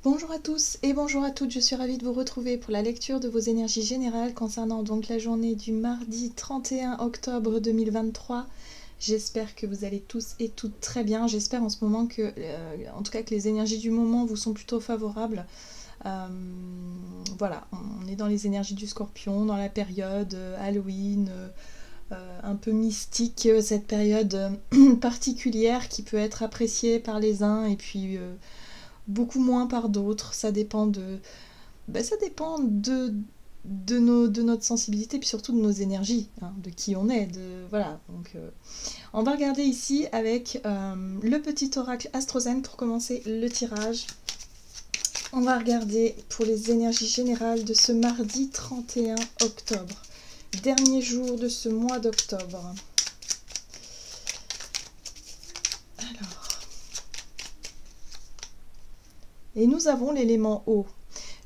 Bonjour à tous et bonjour à toutes, je suis ravie de vous retrouver pour la lecture de vos énergies générales concernant donc la journée du mardi 31 octobre 2023. J'espère que vous allez tous et toutes très bien, j'espère en ce moment que, en tout cas que les énergies du moment vous sont plutôt favorables. Voilà, on est dans les énergies du Scorpion, dans la période Halloween, un peu mystique, cette période particulière qui peut être appréciée par les uns et puis beaucoup moins par d'autres. Ça dépend de notre sensibilité, puis surtout de nos énergies, hein, de qui on est. Voilà. Donc, on va regarder ici avec le petit oracle Astrozen pour commencer le tirage. On va regarder pour les énergies générales de ce mardi 31 octobre, dernier jour de ce mois d'octobre. Et nous avons l'élément eau.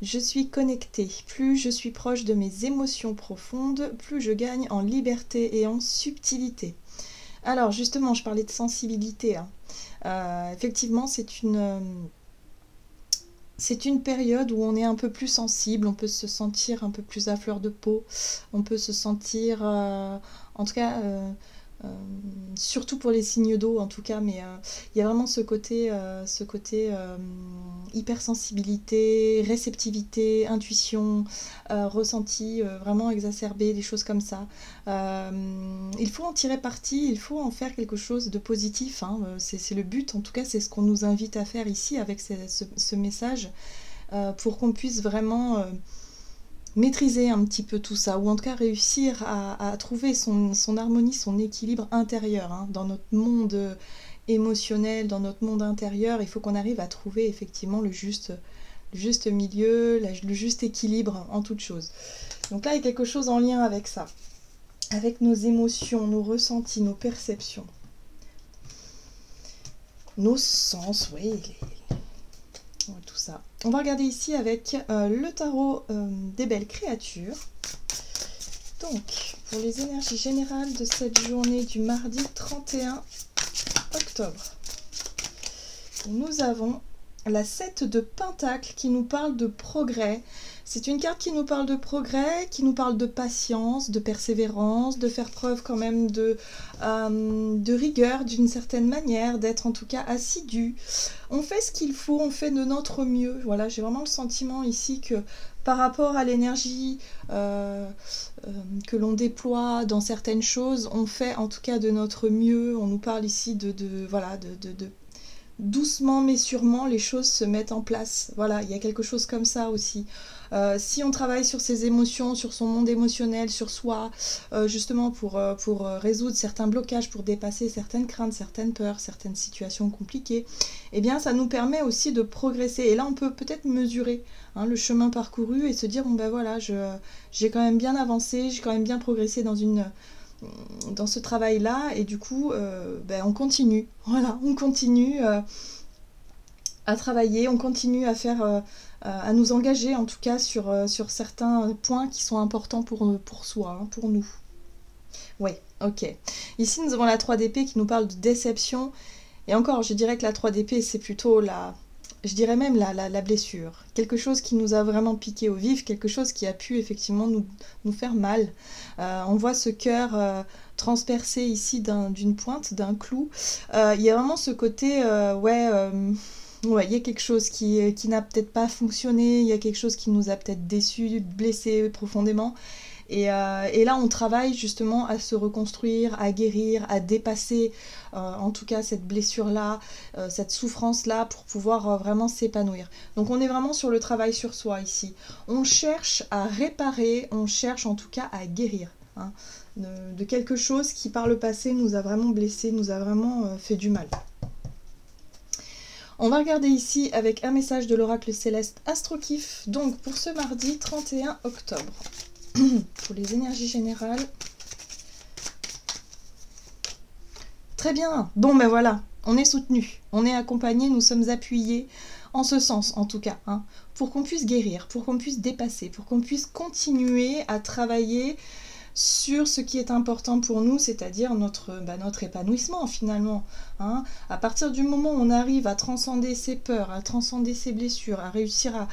Je suis connectée. Plus je suis proche de mes émotions profondes, plus je gagne en liberté et en subtilité. Alors justement, je parlais de sensibilité. Effectivement, c'est une période où on est un peu plus sensible, on peut se sentir un peu plus à fleur de peau, on peut se sentir, en tout cas, surtout pour les signes d'eau en tout cas, mais il y a vraiment ce côté hypersensibilité, réceptivité, intuition, ressenti vraiment exacerbé, des choses comme ça. Il faut en tirer parti, il faut en faire quelque chose de positif, hein. C'est le but, en tout cas c'est ce qu'on nous invite à faire ici avec ce message, pour qu'on puisse vraiment maîtriser un petit peu tout ça, ou en tout cas réussir à trouver son harmonie, son équilibre intérieur, hein, dans notre monde émotionnel, dans notre monde intérieur. Il faut qu'on arrive à trouver effectivement le juste milieu, le juste équilibre en toute chose. Donc là, il y a quelque chose en lien avec ça, avec nos émotions, nos ressentis, nos perceptions, nos sens, oui, tout ça. On va regarder ici avec le tarot des belles créatures. Donc, pour les énergies générales de cette journée du mardi 31 octobre, nous avons la 7 de Pentacle qui nous parle de progrès. C'est une carte qui nous parle de progrès, qui nous parle de patience, de persévérance, de faire preuve quand même de rigueur d'une certaine manière, d'être en tout cas assidu. On fait ce qu'il faut, on fait de notre mieux. Voilà, j'ai vraiment le sentiment ici que par rapport à l'énergie que l'on déploie dans certaines choses, on fait en tout cas de notre mieux. On nous parle ici de doucement mais sûrement les choses se mettent en place. Voilà, il y a quelque chose comme ça aussi. Si on travaille sur ses émotions, sur son monde émotionnel, sur soi, justement pour résoudre certains blocages, pour dépasser certaines craintes, certaines peurs, certaines situations compliquées, eh bien ça nous permet aussi de progresser. Et là on peut peut-être mesurer, hein, le chemin parcouru et se dire, bon ben voilà, j'ai quand même bien avancé, j'ai quand même bien progressé dans ce travail-là, et du coup, on continue. Voilà, on continue à travailler, on continue à faire, à nous engager en tout cas sur certains points qui sont importants pour soi, hein, pour nous. Oui, ok. Ici, nous avons la 3 d'épée qui nous parle de déception. Et encore, je dirais que la 3 d'épée, c'est plutôt je dirais même la blessure. Quelque chose qui nous a vraiment piqué au vif, quelque chose qui a pu effectivement nous faire mal. On voit ce cœur transpercé ici d'une pointe, d'un clou. Il y a vraiment ce côté, il y a quelque chose qui n'a peut-être pas fonctionné, il y a quelque chose qui nous a peut-être déçus, blessés profondément. Et là, on travaille justement à se reconstruire, à guérir, à dépasser en tout cas cette blessure-là, cette souffrance-là, pour pouvoir vraiment s'épanouir. Donc on est vraiment sur le travail sur soi ici. On cherche à réparer, on cherche en tout cas à guérir, hein, de quelque chose qui par le passé nous a vraiment blessés, nous a vraiment fait du mal. On va regarder ici avec un message de l'oracle céleste Astrokif, donc pour ce mardi 31 octobre. Pour les énergies générales. Très bien. Bon, ben voilà, on est soutenu, on est accompagné, nous sommes appuyés en ce sens, en tout cas, hein, pour qu'on puisse guérir, pour qu'on puisse dépasser, pour qu'on puisse continuer à travailler sur ce qui est important pour nous, c'est-à-dire notre épanouissement finalement. Hein. À partir du moment où on arrive à transcender ses peurs, à transcender ses blessures, à réussir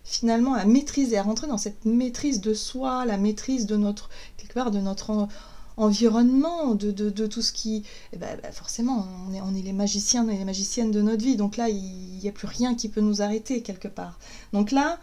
finalement à maîtriser, à rentrer dans cette maîtrise de soi, la maîtrise de quelque part de notre environnement, de tout ce qui... forcément, on est les magiciens et les magiciennes de notre vie, donc là, il n'y a plus rien qui peut nous arrêter quelque part. Donc là,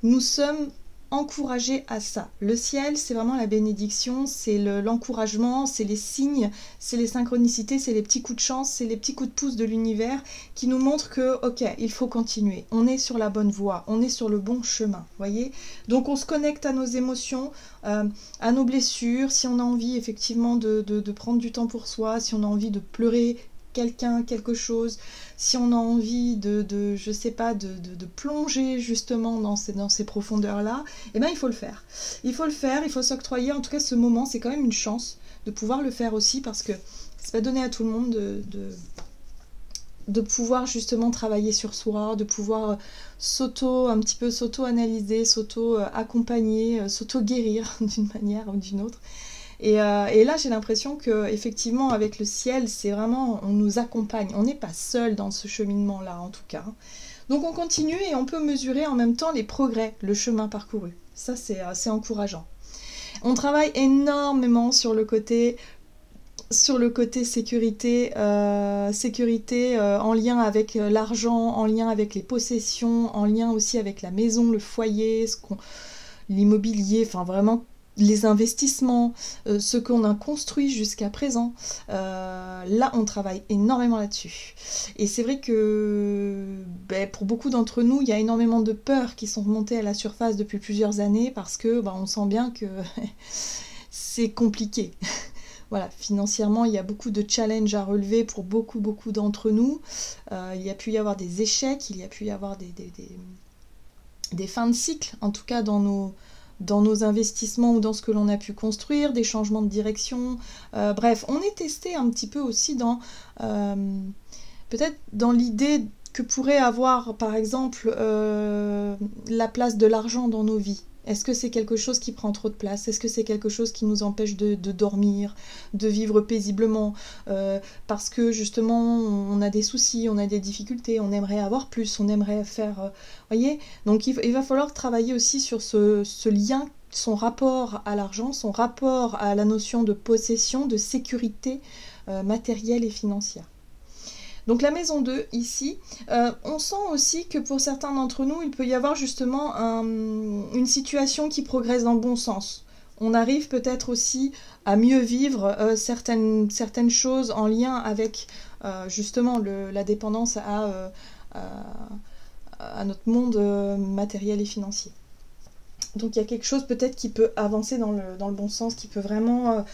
nous sommes encouragés à ça. Le ciel, c'est vraiment la bénédiction, c'est l'encouragement, c'est les signes, c'est les synchronicités, c'est les petits coups de chance, c'est les petits coups de pouce de l'univers qui nous montrent que, ok, il faut continuer, on est sur la bonne voie, on est sur le bon chemin, voyez. Donc on se connecte à nos émotions, à nos blessures, si on a envie effectivement de prendre du temps pour soi, si on a envie de pleurer quelqu'un, quelque chose, si on a envie je sais pas, de plonger justement dans ces profondeurs-là, eh bien il faut le faire. Il faut le faire, il faut s'octroyer, en tout cas ce moment, c'est quand même une chance de pouvoir le faire aussi, parce que c'est pas donné à tout le monde de pouvoir justement travailler sur soi, de pouvoir un petit peu s'auto-analyser, s'auto-accompagner, s'auto-guérir d'une manière ou d'une autre. Et là, j'ai l'impression que effectivement, avec le ciel, c'est vraiment, on nous accompagne. On n'est pas seul dans ce cheminement-là, en tout cas. Donc, on continue et on peut mesurer en même temps les progrès, le chemin parcouru. Ça, c'est encourageant. On travaille énormément sur le côté sécurité, en lien avec l'argent, en lien avec les possessions, en lien aussi avec la maison, le foyer, l'immobilier, enfin vraiment les investissements, ce qu'on a construit jusqu'à présent. Là, on travaille énormément là-dessus. Et c'est vrai que pour beaucoup d'entre nous, il y a énormément de peurs qui sont remontées à la surface depuis plusieurs années, parce que on sent bien que c'est compliqué. Voilà, financièrement, il y a beaucoup de challenges à relever pour beaucoup d'entre nous. Il y a pu y avoir des échecs, il y a pu y avoir des fins de cycle, en tout cas dans nos investissements ou dans ce que l'on a pu construire, des changements de direction. Bref, on est testé un petit peu aussi peut-être dans l'idée que pourrait avoir, par exemple, la place de l'argent dans nos vies. Est-ce que c'est quelque chose qui prend trop de place? Est-ce que c'est quelque chose qui nous empêche de dormir, de vivre paisiblement, parce que justement on a des soucis, on a des difficultés, on aimerait avoir plus, on aimerait faire... voyez. Donc il va falloir travailler aussi sur ce lien, son rapport à l'argent, son rapport à la notion de possession, de sécurité matérielle et financière. Donc la maison 2, ici, on sent aussi que pour certains d'entre nous, il peut y avoir justement une situation qui progresse dans le bon sens. On arrive peut-être aussi à mieux vivre certaines choses en lien avec justement la dépendance à notre monde matériel et financier. Donc il y a quelque chose peut-être qui peut avancer dans le bon sens, qui peut vraiment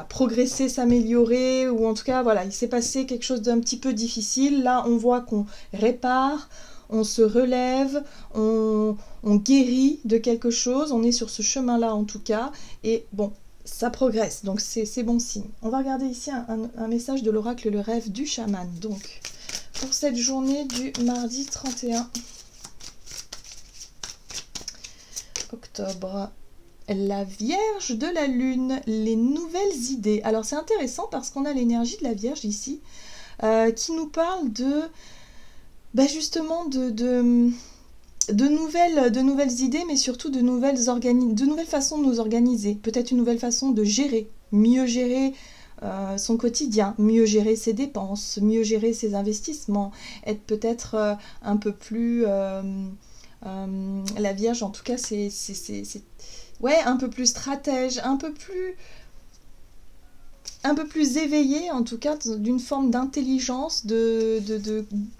progresser, s'améliorer, ou en tout cas il s'est passé quelque chose d'un petit peu difficile. Là on voit qu'on répare, on se relève, on guérit de quelque chose, on est sur ce chemin-là en tout cas, et bon, ça progresse, donc c'est bon signe. On va regarder ici un message de l'oracle Le Rêve du Chaman, donc pour cette journée du mardi 31 octobre. La Vierge de la Lune, les nouvelles idées. Alors c'est intéressant parce qu'on a l'énergie de la Vierge ici qui nous parle justement de nouvelles idées, mais surtout de nouvelles façons de nous organiser. Peut-être une nouvelle façon de gérer, mieux gérer son quotidien, mieux gérer ses dépenses, mieux gérer ses investissements, être peut-être un peu plus... la Vierge, en tout cas, c'est un peu plus stratège, un peu plus éveillé, en tout cas, d'une forme d'intelligence,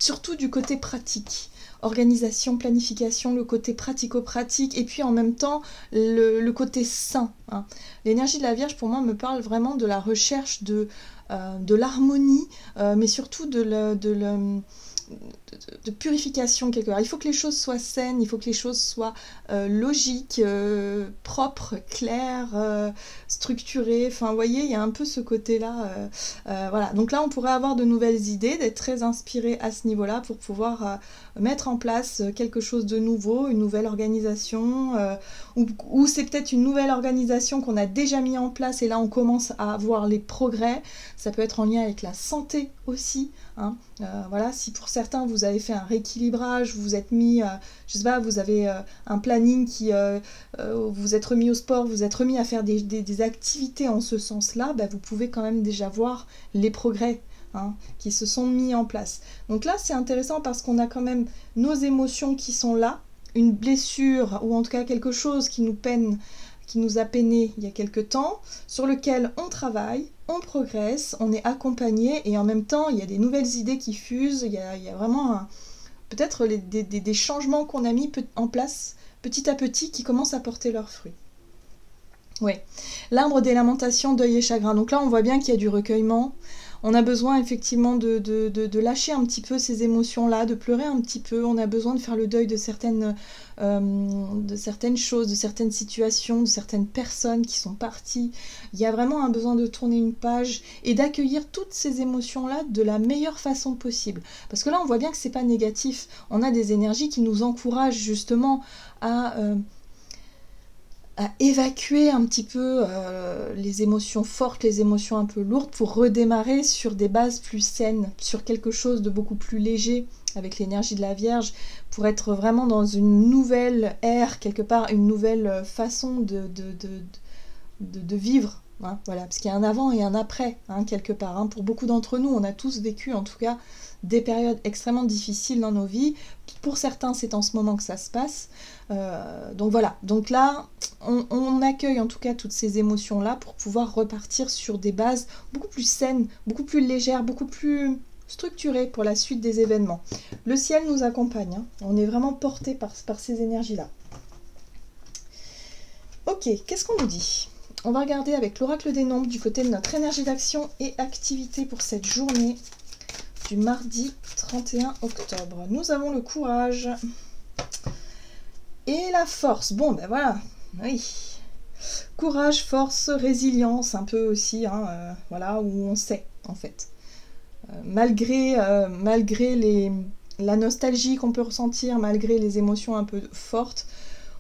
surtout du côté pratique. Organisation, planification, le côté pratico-pratique, et puis en même temps, le côté sain. Hein. L'énergie de la Vierge, pour moi, me parle vraiment de la recherche de l'harmonie, mais surtout de purification quelque part. Il faut que les choses soient saines, il faut que les choses soient logiques, propres, claires, structurées. Enfin, vous voyez, il y a un peu ce côté-là. Voilà. Donc là, on pourrait avoir de nouvelles idées, d'être très inspiré à ce niveau-là pour pouvoir mettre en place quelque chose de nouveau, une nouvelle organisation, ou c'est peut-être une nouvelle organisation qu'on a déjà mis en place et là, on commence à voir les progrès. Ça peut être en lien avec la santé aussi. Hein. Voilà, si pour certains vous avez fait un rééquilibrage, vous êtes mis, je sais pas, vous avez un planning qui, vous êtes remis au sport, vous êtes remis à faire des activités en ce sens-là, bah, vous pouvez quand même déjà voir les progrès qui se sont mis en place. Donc là, c'est intéressant parce qu'on a quand même nos émotions qui sont là, une blessure ou en tout cas quelque chose qui nous peine, qui nous a peiné il y a quelque temps, sur lequel on travaille, on progresse, on est accompagné et en même temps il y a des nouvelles idées qui fusent, il y a vraiment peut-être des changements qu'on a mis en place petit à petit qui commencent à porter leurs fruits. Oui, l'arbre des lamentations, deuil et chagrin. Donc là on voit bien qu'il y a du recueillement. On a besoin effectivement de lâcher un petit peu ces émotions-là, de pleurer un petit peu. On a besoin de faire le deuil de certaines choses, de certaines situations, de certaines personnes qui sont parties. Il y a vraiment un besoin de tourner une page et d'accueillir toutes ces émotions-là de la meilleure façon possible. Parce que là, on voit bien que c'est pas négatif. On a des énergies qui nous encouragent justement à évacuer un petit peu les émotions fortes, les émotions un peu lourdes pour redémarrer sur des bases plus saines, sur quelque chose de beaucoup plus léger avec l'énergie de la Vierge, pour être vraiment dans une nouvelle ère, quelque part, une nouvelle façon de vivre. Hein, voilà, parce qu'il y a un avant et un après, quelque part. Hein. Pour beaucoup d'entre nous, on a tous vécu, en tout cas, des périodes extrêmement difficiles dans nos vies. Pour certains, c'est en ce moment que ça se passe. Donc voilà, donc là, on accueille en tout cas toutes ces émotions-là pour pouvoir repartir sur des bases beaucoup plus saines, beaucoup plus légères, beaucoup plus structurées pour la suite des événements. Le ciel nous accompagne, hein. On est vraiment porté par ces énergies-là. Ok, qu'est-ce qu'on nous dit ? On va regarder avec l'oracle des nombres du côté de notre énergie d'action et activité pour cette journée du mardi 31 octobre. Nous avons le courage et la force. Bon, ben voilà, oui. Courage, force, résilience, un peu aussi, voilà, où on sait, en fait. Malgré la nostalgie qu'on peut ressentir, malgré les émotions un peu fortes,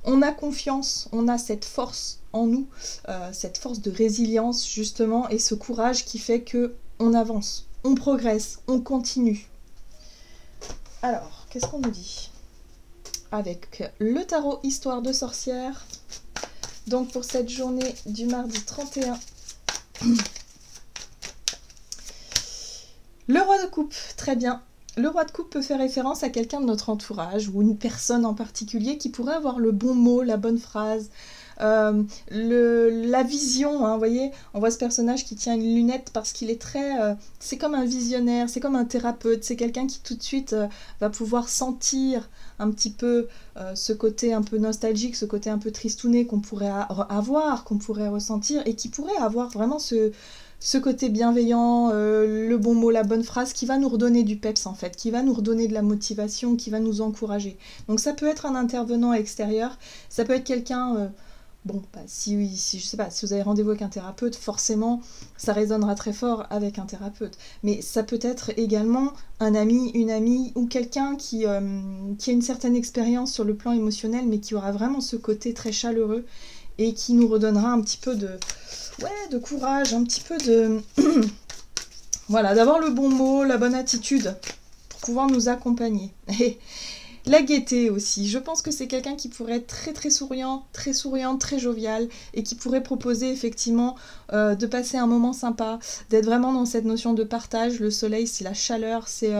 on a confiance, on a cette force en nous, cette force de résilience, justement, et ce courage qui fait que on avance, on progresse, on continue. Alors, qu'est-ce qu'on nous dit ? Avec le tarot Histoire de sorcière. Donc pour cette journée du mardi 31. Le roi de coupe, très bien. Le roi de coupe peut faire référence à quelqu'un de notre entourage ou une personne en particulier qui pourrait avoir le bon mot, la bonne phrase, la vision, hein, vous voyez, on voit ce personnage qui tient une lunette parce qu'il est très... c'est comme un visionnaire, c'est comme un thérapeute, c'est quelqu'un qui tout de suite va pouvoir sentir un petit peu ce côté un peu nostalgique, ce côté un peu tristouné qu'on pourrait avoir, qu'on pourrait ressentir et qui pourrait avoir vraiment ce côté bienveillant, le bon mot, la bonne phrase qui va nous redonner du peps en fait, qui va nous redonner de la motivation, qui va nous encourager. Donc ça peut être un intervenant extérieur, ça peut être quelqu'un... Bon, bah, si je sais pas, si vous avez rendez-vous avec un thérapeute, forcément, ça résonnera très fort avec un thérapeute. Mais ça peut être également un ami, une amie, ou quelqu'un qui a une certaine expérience sur le plan émotionnel, mais qui aura vraiment ce côté très chaleureux et qui nous redonnera un petit peu de courage, un petit peu de... voilà, d'avoir le bon mot, la bonne attitude pour pouvoir nous accompagner. Et la gaieté aussi, je pense que c'est quelqu'un qui pourrait être très très souriant, très jovial et qui pourrait proposer effectivement de passer un moment sympa, d'être vraiment dans cette notion de partage. Le soleil, c'est la chaleur, c'est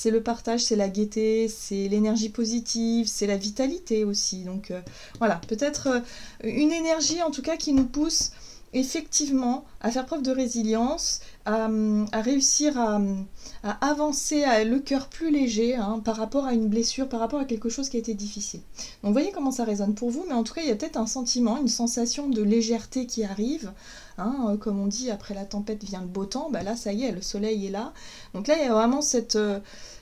le partage, c'est la gaieté, c'est l'énergie positive, c'est la vitalité aussi. Donc voilà, peut-être une énergie en tout cas qui nous pousse effectivement à faire preuve de résilience, à réussir à avancer le cœur plus léger par rapport à une blessure, par rapport à quelque chose qui a été difficile. Donc vous voyez comment ça résonne pour vous, mais en tout cas il y a peut-être un sentiment, une sensation de légèreté qui arrive, comme on dit après la tempête vient le beau temps, bah là ça y est, le soleil est là. Donc là il y a vraiment cette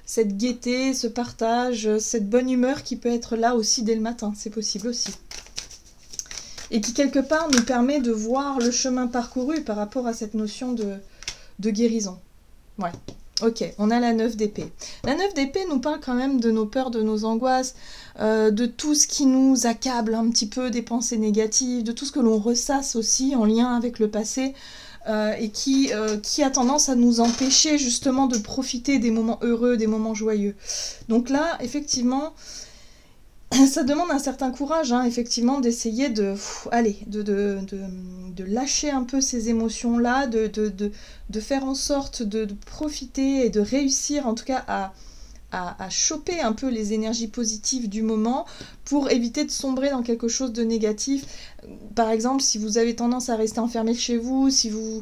cette gaieté, ce partage, cette bonne humeur qui peut être là aussi dès le matin, c'est possible aussi. Et qui quelque part nous permet de voir le chemin parcouru par rapport à cette notion de guérison. Ouais. Ok, on a la 9 d'épée. La 9 d'épée nous parle quand même de nos peurs, de nos angoisses, de tout ce qui nous accable un petit peu, des pensées négatives, de tout ce que l'on ressasse aussi en lien avec le passé, et qui a tendance à nous empêcher justement de profiter des moments heureux, des moments joyeux. Donc là, effectivement, ça demande un certain courage, hein, effectivement, d'essayer de lâcher un peu ces émotions-là, de faire en sorte de profiter et de réussir, en tout cas, à choper un peu les énergies positives du moment pour éviter de sombrer dans quelque chose de négatif. Par exemple, si vous avez tendance à rester enfermé chez vous, si vous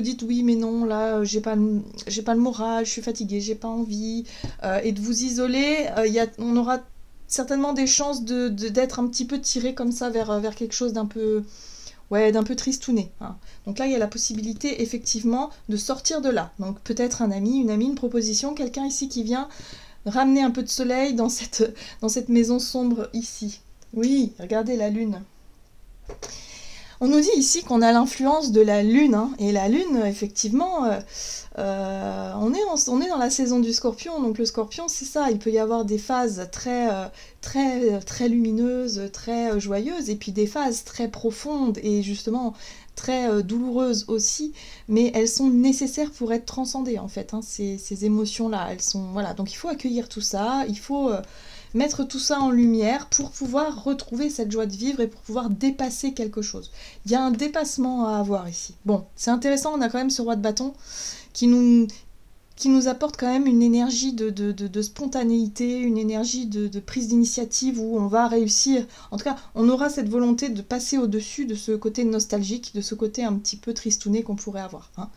dites oui mais non, là j'ai pas le moral, je suis fatiguée, j'ai pas envie, et de vous isoler, on aura certainement des chances d'être un petit peu tiré comme ça vers quelque chose d'un peu tristouné, hein. Donc là, il y a la possibilité, effectivement, de sortir de là. Donc peut-être un ami, une amie, une proposition, quelqu'un ici qui vient ramener un peu de soleil dans cette maison sombre ici. Oui, regardez la lune. On nous dit ici qu'on a l'influence de la lune, hein, et la lune, effectivement, on est dans la saison du scorpion, donc le scorpion, c'est ça, il peut y avoir des phases très lumineuses, très joyeuses, et puis des phases très profondes, et justement très douloureuses aussi, mais elles sont nécessaires pour être transcendées, en fait, hein, ces émotions-là, elles sont, voilà, donc il faut accueillir tout ça, il faut mettre tout ça en lumière pour pouvoir retrouver cette joie de vivre et pour pouvoir dépasser quelque chose. Il y a un dépassement à avoir ici. Bon, c'est intéressant, on a quand même ce roi de bâton qui nous apporte quand même une énergie de spontanéité, une énergie de prise d'initiative où on va réussir, en tout cas on aura cette volonté de passer au-dessus de ce côté nostalgique, de ce côté un petit peu tristouné qu'on pourrait avoir, hein.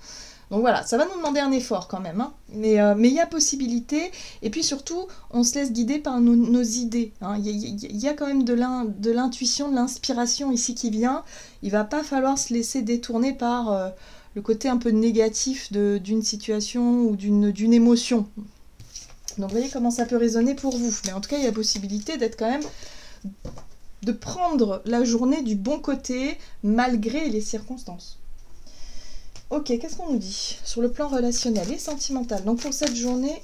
Donc voilà, ça va nous demander un effort quand même, hein. Mais il y a possibilité, et puis surtout, on se laisse guider par nos idées, hein. Il y a quand même de l'intuition, de l'inspiration ici qui vient. Il va pas falloir se laisser détourner par le côté un peu négatif d'une situation ou d'une émotion. Donc vous voyez comment ça peut résonner pour vous. Mais en tout cas, il y a possibilité d'être quand même, de prendre la journée du bon côté, malgré les circonstances. Ok, qu'est-ce qu'on nous dit sur le plan relationnel et sentimental? Donc pour cette journée,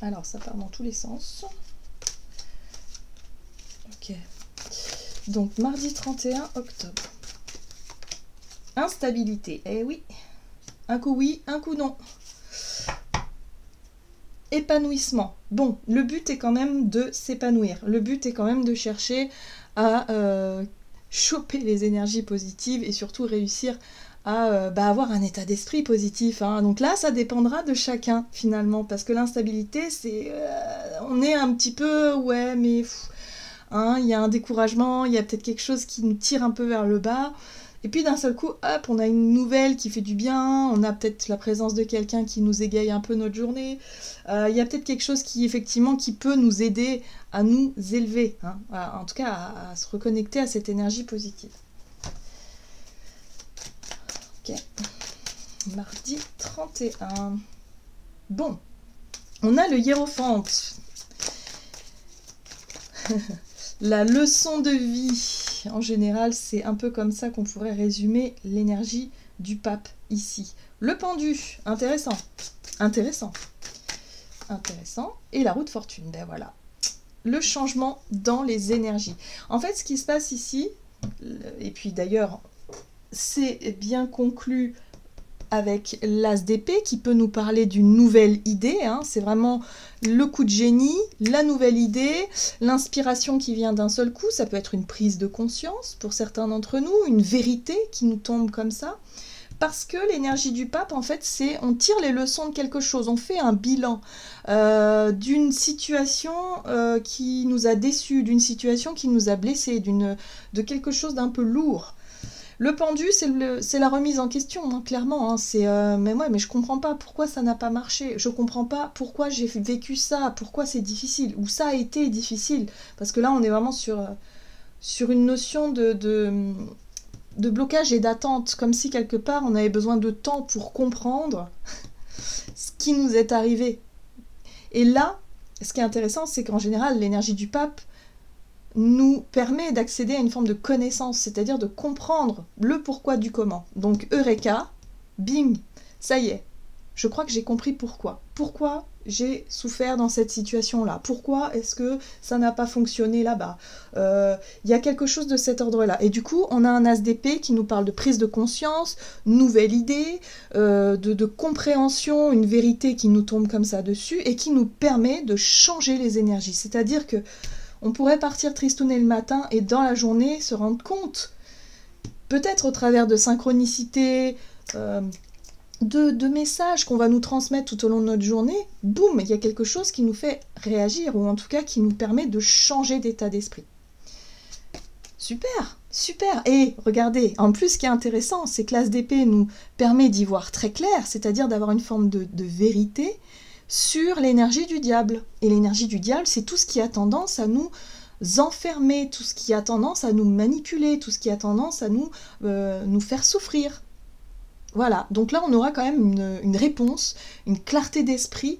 alors ça part dans tous les sens. Ok, donc mardi 31 octobre. Instabilité, eh oui. Un coup oui, un coup non. Épanouissement. Bon, le but est quand même de s'épanouir. Le but est quand même de chercher à choper les énergies positives et surtout réussir à avoir un état d'esprit positif, hein. Donc là, ça dépendra de chacun finalement, parce que l'instabilité, c'est... on est un petit peu... Ouais, mais... hein, il y a un découragement, il y a peut-être quelque chose qui nous tire un peu vers le bas. Et puis d'un seul coup, hop, on a une nouvelle qui fait du bien, on a peut-être la présence de quelqu'un qui nous égaye un peu notre journée. Il y a peut-être quelque chose qui, effectivement, qui peut nous aider à nous élever, hein, en tout cas à se reconnecter à cette énergie positive. Ok, mardi 31. Bon, on a le hiérophante. La leçon de vie. En général, c'est un peu comme ça qu'on pourrait résumer l'énergie du pape ici. Le pendu, intéressant. Intéressant. Intéressant. Et la roue de fortune, ben voilà. Le changement dans les énergies. En fait, ce qui se passe ici, et puis d'ailleurs, c'est bien conclu avec l'as d'épée qui peut nous parler d'une nouvelle idée, hein. C'est vraiment le coup de génie, la nouvelle idée, l'inspiration qui vient d'un seul coup, ça peut être une prise de conscience pour certains d'entre nous, une vérité qui nous tombe comme ça, parce que l'énergie du pape, en fait, c'est on tire les leçons de quelque chose, on fait un bilan d'une situation qui nous a déçus, d'une situation qui nous a blessés, de quelque chose d'un peu lourd. Le pendu, c'est la remise en question, hein, clairement. Hein, mais je comprends pas pourquoi ça n'a pas marché. Je comprends pas pourquoi j'ai vécu ça, pourquoi c'est difficile, ou ça a été difficile. Parce que là, on est vraiment sur une notion de blocage et d'attente, comme si quelque part, on avait besoin de temps pour comprendre ce qui nous est arrivé. Et là, ce qui est intéressant, c'est qu'en général, l'énergie du pape nous permet d'accéder à une forme de connaissance, c'est-à-dire de comprendre le pourquoi du comment. Donc, Eureka, bing, ça y est, je crois que j'ai compris pourquoi. Pourquoi j'ai souffert dans cette situation-là? Pourquoi est-ce que ça n'a pas fonctionné là-bas? Il y a quelque chose de cet ordre-là. Et du coup, on a un as d'épée qui nous parle de prise de conscience, nouvelle idée, de compréhension, une vérité qui nous tombe comme ça dessus et qui nous permet de changer les énergies. C'est-à-dire que on pourrait partir tristouner le matin et dans la journée se rendre compte, peut-être au travers de synchronicité, de messages qu'on va nous transmettre tout au long de notre journée, boum, il y a quelque chose qui nous fait réagir, ou en tout cas qui nous permet de changer d'état d'esprit. Super, super. Et regardez, en plus ce qui est intéressant, c'est que l'as d'épée nous permet d'y voir très clair, c'est-à-dire d'avoir une forme de vérité sur l'énergie du diable. Et l'énergie du diable, c'est tout ce qui a tendance à nous enfermer, tout ce qui a tendance à nous manipuler, tout ce qui a tendance à nous faire souffrir. Voilà, donc là on aura quand même une réponse, une clarté d'esprit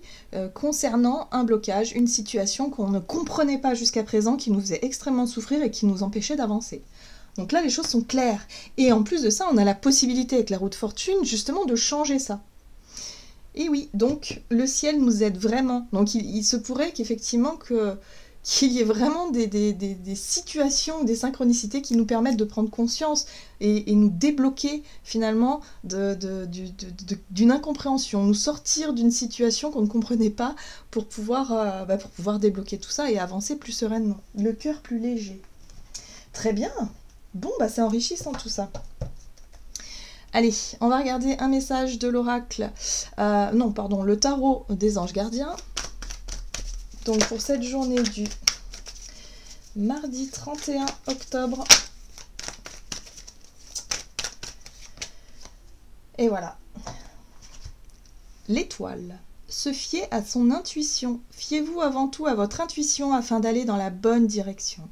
concernant un blocage, une situation qu'on ne comprenait pas jusqu'à présent, qui nous faisait extrêmement souffrir et qui nous empêchait d'avancer. Donc là les choses sont claires. Et en plus de ça, on a la possibilité avec la roue de fortune justement de changer ça. Et oui, donc le ciel nous aide vraiment. Donc il se pourrait qu'effectivement qu'il y ait vraiment des situations, des synchronicités qui nous permettent de prendre conscience et nous débloquer finalement d'une incompréhension, nous sortir d'une situation qu'on ne comprenait pas pour pouvoir débloquer tout ça et avancer plus sereinement. Le cœur plus léger. Très bien. Bon, c'est enrichissant tout ça. Allez, on va regarder un message de l'oracle, le tarot des anges gardiens. Donc pour cette journée du mardi 31 octobre. Et voilà. L'étoile. Se fier à son intuition. Fiez-vous avant tout à votre intuition afin d'aller dans la bonne direction.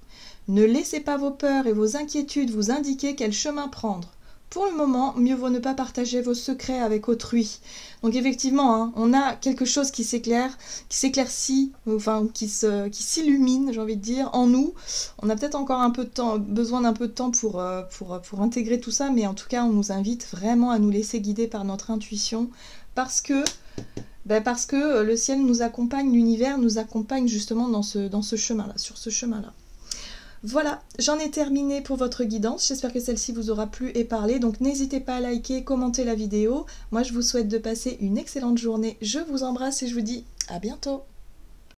Ne laissez pas vos peurs et vos inquiétudes vous indiquer quel chemin prendre. Pour le moment, mieux vaut ne pas partager vos secrets avec autrui. Donc effectivement, on a quelque chose qui s'éclaire, qui s'éclaircit, enfin qui s'illumine, j'ai envie de dire, en nous. On a peut-être encore besoin d'un peu de temps pour intégrer tout ça, mais en tout cas, on nous invite vraiment à nous laisser guider par notre intuition, parce que le ciel nous accompagne, l'univers nous accompagne justement dans ce chemin-là, sur ce chemin-là. Voilà, j'en ai terminé pour votre guidance. J'espère que celle-ci vous aura plu et parlé. Donc n'hésitez pas à liker, commenter la vidéo. Moi, je vous souhaite de passer une excellente journée. Je vous embrasse et je vous dis à bientôt.